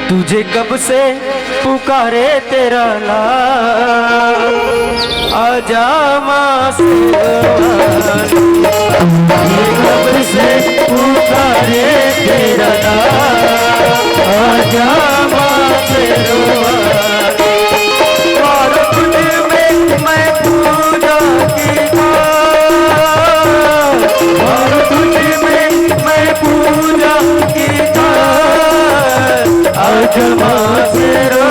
तुझे कब से पुकारे तेरा लाल, आजा माँ शेरवाली। तुझे कब से पुकारे तेरा लाल, आजा माँ शेरवाली। और तुझ में मैं पूजा की थाल, और तुझ में मैं पूजा की थाल, आजा माँ शेरवाली।